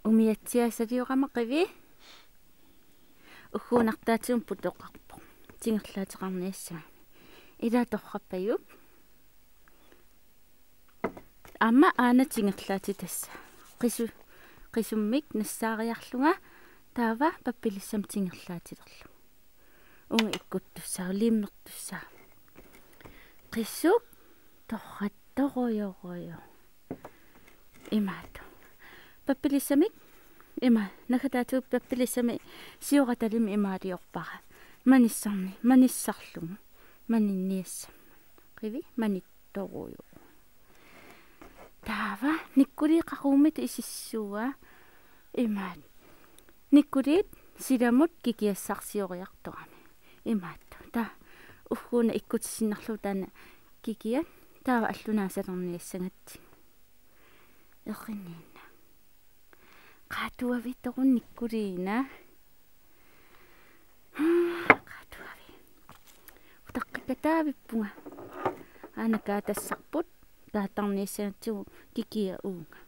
Umiatsiasaliuqamaqqivi ugguunartaatium putoqarpo tingerlaatiqarniassama ilaatorqappayup amma aana tingerlaati tassa qisummik nassaariarlunga taava pappilissam tingerlaatilerlu unga ikkuttussaa liimnertussaa qissuk torrattoroyoqoyo imaatu pappilisamik ima nakataatu pappilissami sioratalim imaaliorpara manissarlungu maninniassa qivi manittoruyo taava nikkuliiqaruumit isissuua imaat nikkuliit silamut kikiassarsioriartorami imaattu ta ugguuna ikkutissinnarlu taana kikiat taava allunaasalerniassangatti eqinniinna qaatuavittorun nikkuliina qaatuavi utaqqikataavippunga aanakaa tassarput taatarniassangatigu kikia uunga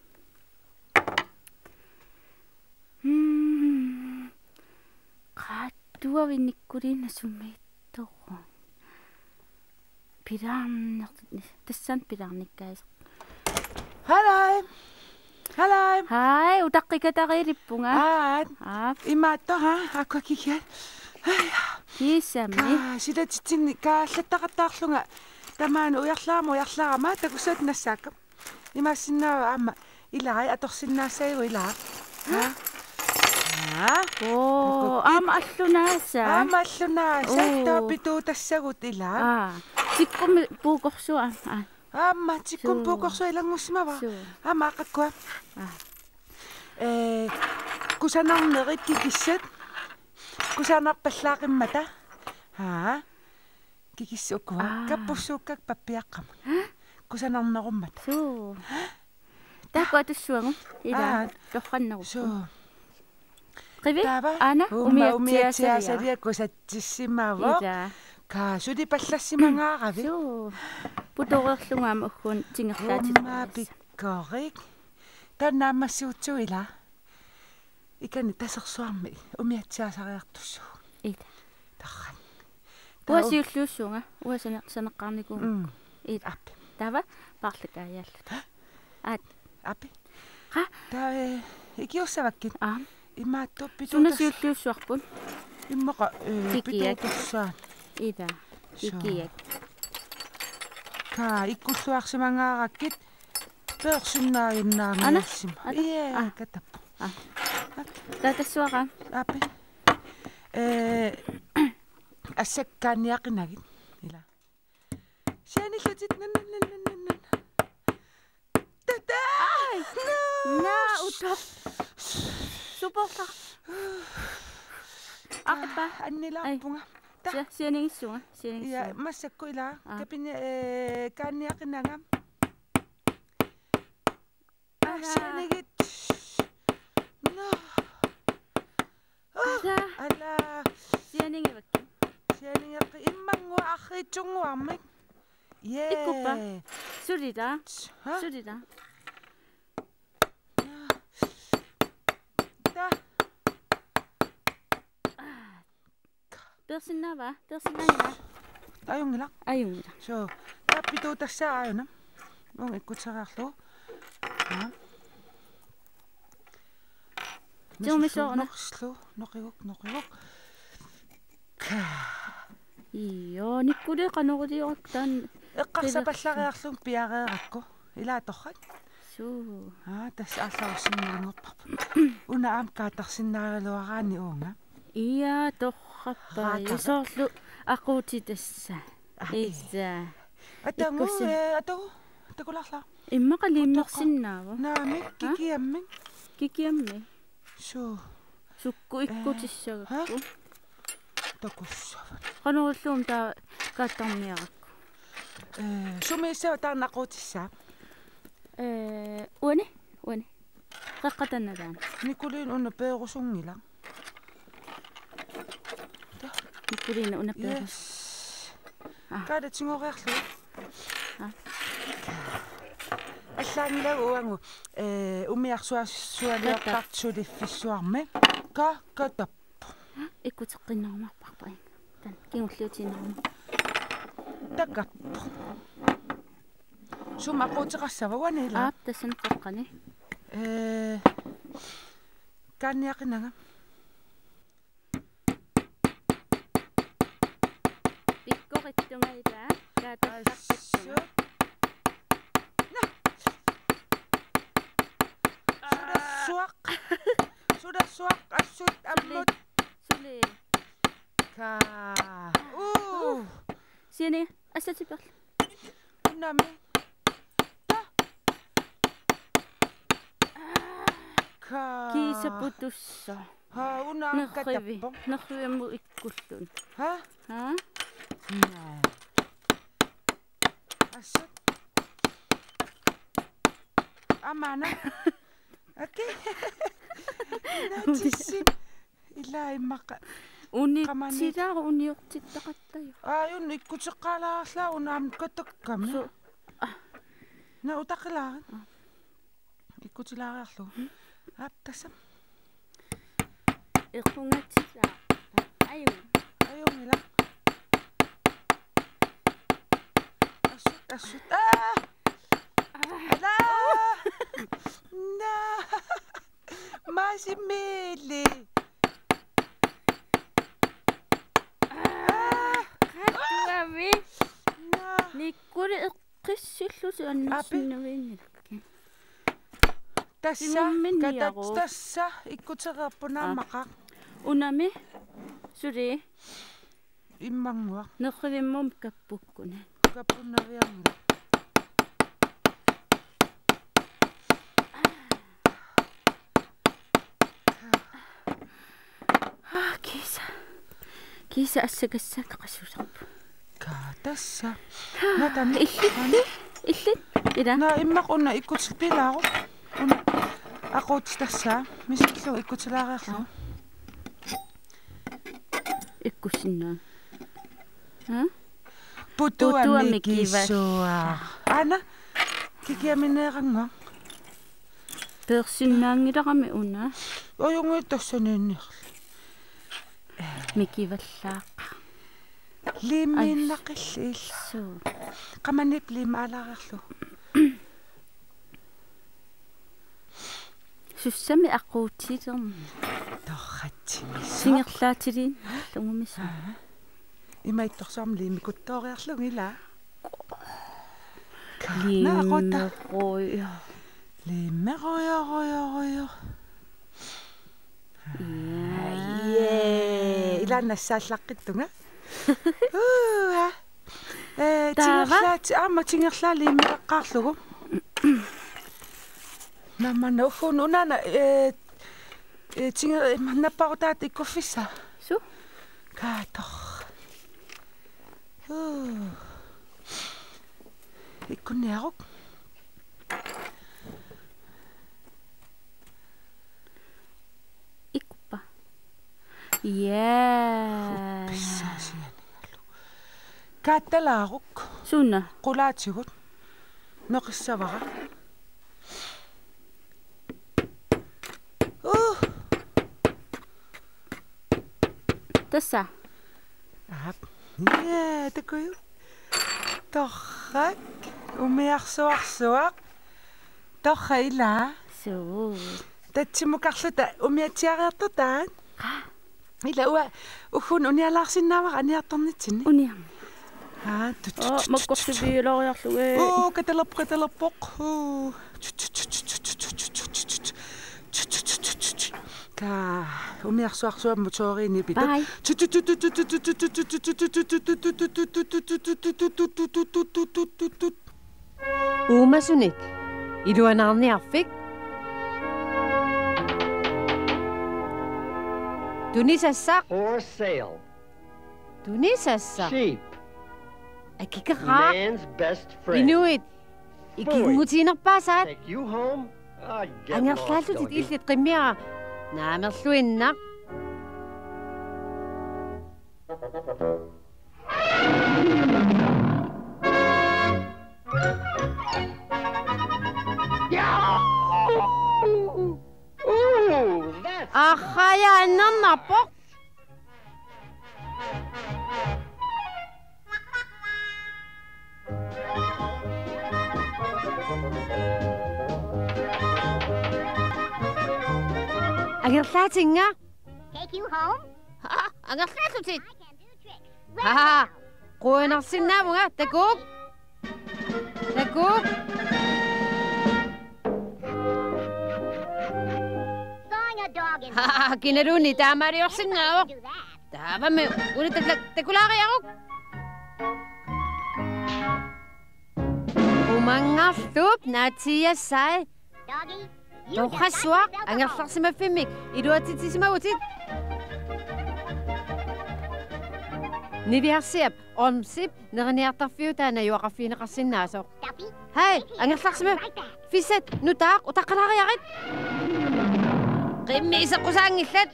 qaatuavi nikkuliina summiittoru pilaarnertut tassan pilaarnikkaisa Halløj. Halløj. Hej, utaqqikatariilippunga. Imaatto ha akwa kikiat. Kiisami. Silatitsinni kaallattaqattaarlunga tamaana uyarlaarama takussat nassaakka. Imaassinnaa amma ilaa atorsinnaassaigu ilaa. Ama allunaasa. Ama allunaasa taapituu tassagut ilaa. Tikkum puukorsua. Amma tikkum puukorsu ilangussimava. Amma aqakkua. Kusanarnerit kikissat. Kusanarpallaaqimata. Kikissukua. Kappussuukkak pappiaqqama. Kusanarnerummat. Taaqatussuangu ila torranneru. Qivi ana umiatsiasalia kusattissimava. Ila. Kaasuli pallassimangaaрави. Putorerlungaama ugguun tingerlaatiq. Umma pikkorik. Tannaammassiutsuila. Ikani tasersuarmi umiatsiasariartussu. Ila. Tarran. Uasiulluussuunga uasaneqqarnikuun. Ila. Appi. Tava parlakaajaallut. Appi. Ha? Ta ikiussavakkit. Immaattuuppitu. Sunasiulluussuarpun. Immoqa pituutussaan. Ida ikiak ka ikkulluarsimangaarakit peersunnaayunnaangiassima katappu tatassuara api assakkaanniaqinagit ila sianillutit nannan tata na utop suporta aqpa annilaarpunga Sianingissunga. Ja, massakku ila. Kapin kaanniaqinanga. Sianigit. No. Ala. Sianingivakki. Sianingaqi immangua arritsunguarmik. Ikkupa. Sulita. Sulita. Persinnava, persinnanga. Ajungila. So, tapitu tassaayuna. On ikkutserarlu. Tuumisoorna. Noqiguk. Iyo, nikkuli qanoriliortan эққарсапаллариарлун пиарееракку илааторрат суу тас ааллаусиннаангорпарпу уна аам каатарсиннаагалуараани уунга иа торраппа исоорлу ақути тасса иса атангу такуларла иммақалииммерсиннаава наами кикиамми суу сукку иккутиссагакку такуссава qanurulluum taa kaattarniarакку сумиссава таанақутиссаа уани қаққатанналаан никулин уна пеерусунгила никулин уна пеерус каада тингориарлу аллаангилагу уангу умиарсуалиортартсулиффиссуарми катап иккутеққиннармарпарпаин тан кингуллуутиннарма такаппу сумақутеқарсава уанила тассан қоққани канниақинага пиккориттунгаила каатассаққаттунга Sudah asut amut sule ka sini asatipar nami ka kisaputussa una katappo naqviammu ikkullun ha asut amana okay Natsin ilaa immaqa unitsilaaru uniortittaqattayu aayun ikkutiqqaalaarla unaam katakkami na utaqilaaran ikkutilaariarlu aaptassam equngatsilla ayungila asut ala na Masimili. Katuavi. Nikkuri eqqissillusi annissinnaviinnilakki. Tassa tassa ikkutereerpunaammaqa. Unami suli immangua. Neqqivimmum kappukkuna. Kappunnaviarnga. Kisa assakassaka qasularpu kaatassa natani illit ila na immaqunna ikkutilpilaaru una aquutitassa misillu ikkutilaariarlu ikkussinna putuammi kissua ana kikiamineeranga persinnaangilarami una oyungi tassaniinnier mikivallaaqa liimiinnaqilliilla suu qamanip liimaalaariarlu sussami aquutiitermi torratsimi singerlaatiliin lungumisa imaittorsaarmi liimikuttooriarlungila liimmeroyo liimmeroyo илааннассааллаққиттунга тинерлаати tingerlaali иммеққаарлугу намана уффун унана тингер наппарутаат иккуффисса су каатор иккунниарук Yeah. Kattalaaruk. Sunna. Qulaatigut. Noqissavara. Tassa. Yeah, takuyu. Torrak. Umiarsuarsuaq. Torraila. So. Tatsimukarluta umiatiariartutaan. Ila ua uhun unialaarsinnaavara aniartornitsinni. Uniam. маккорсивиилориарлуге каталаппоқ ка умиарсуарсуам моториини пита Uumasunik iluanarniarfik tunisassa For sale. tunisassa Sheep. akikara Man's best friend. inuit ikimutiinerpaasaat Take you home. Get lost, angerlaallutit doggy. illit qimmiara naamerluinnaq Ooh, that's ахая аннарнарpoq angerlaatinga Take you home? angerlaallutit I can do tricks. ха quunersinnaavunga takuuk Sawing a dog is kinaruni taamariorsinnaavoq do that. taavame takulaariaruk umangarlup naatiassai Doggy, you just got toqassua yourself a home. angerlarsimaffimik iluatitisimagutit niviarsiap ormsip neriniartarfiu taana yuaqarfiineqarsinnaasoq Duffy, hai take it angerlarsima right back. fisat nutaaq utaqalaariarit qimmiisequsaangillat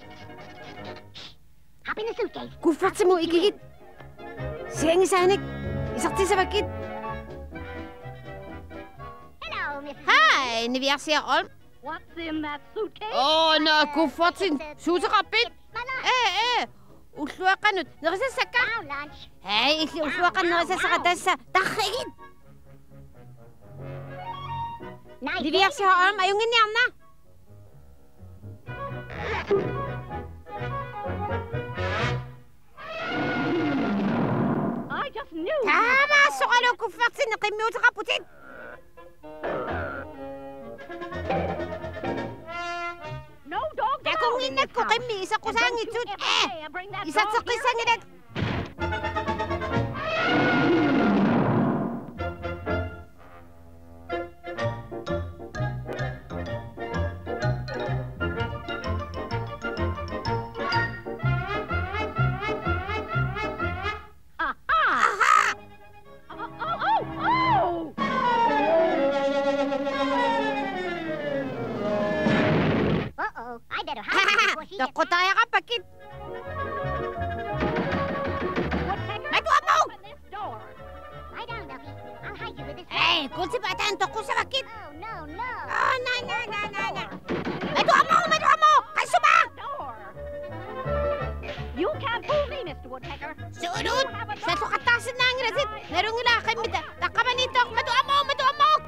Hop in the suitcase. kuffartimu ikigit siangisaanik isartisavakit Hello, Mrs. hai niviarsia orm What's in that suitcase? no kuffartin suuteqarpit My lunch. ulluaqanut nerisasakka Now lunch. hai illi ulluaqan nerisassaqa tassa tarrigit Nice. niviarsia orm ayunginiarna I just knew. taamaassoqalu kuffartin qimmiuteqarputit No dog. takunginnakku qimmi isaqusaangitsut isatseqqisangilat Uh-oh. I better hide before she gets toqqutaayaqappakit Open this door. Lie down, Duffy. I'll hide you with this. ei kulsipataan toqqusavakit Oh, no, no. na maduamo qassuma Door. You can't fool me, Mr. Woodpecker. suulut sasuqattaarsinnaangirasit narungila qimmita taqqamanitoq maduamok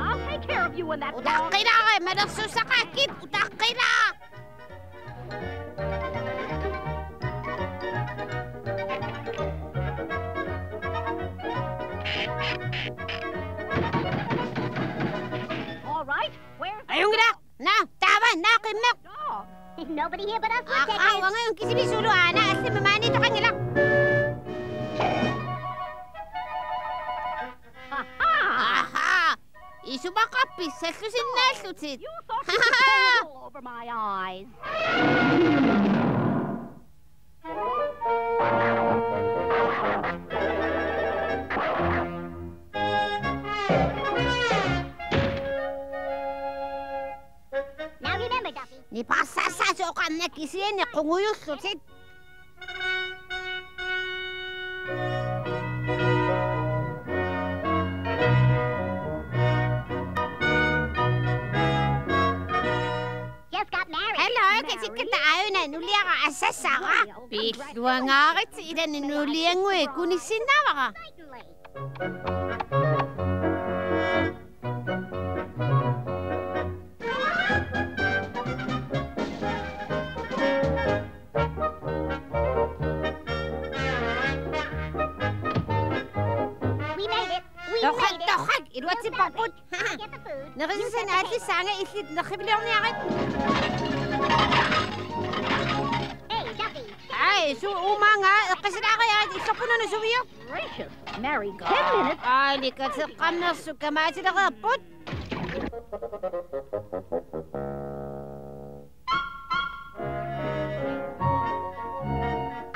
I'll take care of you and that dog. utaqqilaaqa malersuusaqaakit utaqqilaa All right. Where's the ayungila na tawa na qimmeq dog? Nobody here but us Aha, woodpeckers. ngayon kisibisulu ana asli mamani to kanila. Aha. Isubaqappi sallusinnaallutit. You thought you could pull wool over my eyes. Now remember, Duffy. Ni passasa so kanna kisienne qunguyullutit. Just got married. Hello, kasikata ayuna nuliaqa assasaqa. Pilluangaarit idan nuliangui kunissinnaavaqa. Certainly. Тохаг ирватси бапут. Нэрсэн атли санга илэд нахиблэрниарат. Ай, су уманга эққисилаагаят иллерпунуна сувиа. Gracious. Mary, 10 minutes. Ай, ликатсе қамнерсу камаатилеқарпут.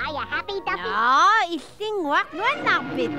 Are you happy, Duffy? Аа, иллингуақ нуаннарпит.